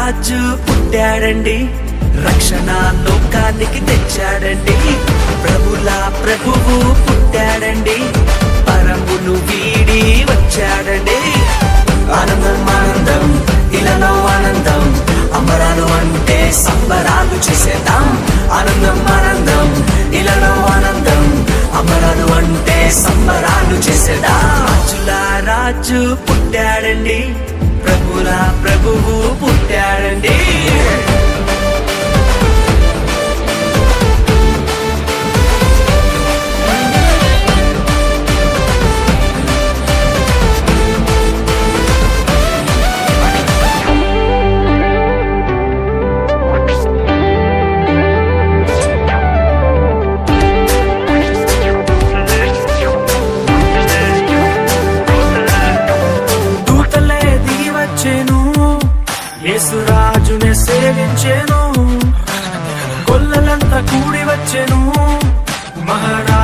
రాజు పుట్టాడండి, రక్షణ లోకానికి తెచ్చాడండి. ప్రభుల ప్రభువు పుట్టాడండి, పరమును వీడి వచ్చాడండి. ఆనందం ఆనందం ఇలలో ఆనందం, అంబరాలు అంటే సంబరాలు చేసేద్దాం. ఆనందం ఆనందం ఇలలో ఆనందం, అంబరాలు అంటే సంబరాలు చేసేద్దాం. రాజుల రాజు పుట్టాడండి, ప్రభుల ప్రభువు పుట్టాడండి. యేసురాజునే సేవించెను, కొల్లలంతా కూడి వచ్చెను. మహారాజు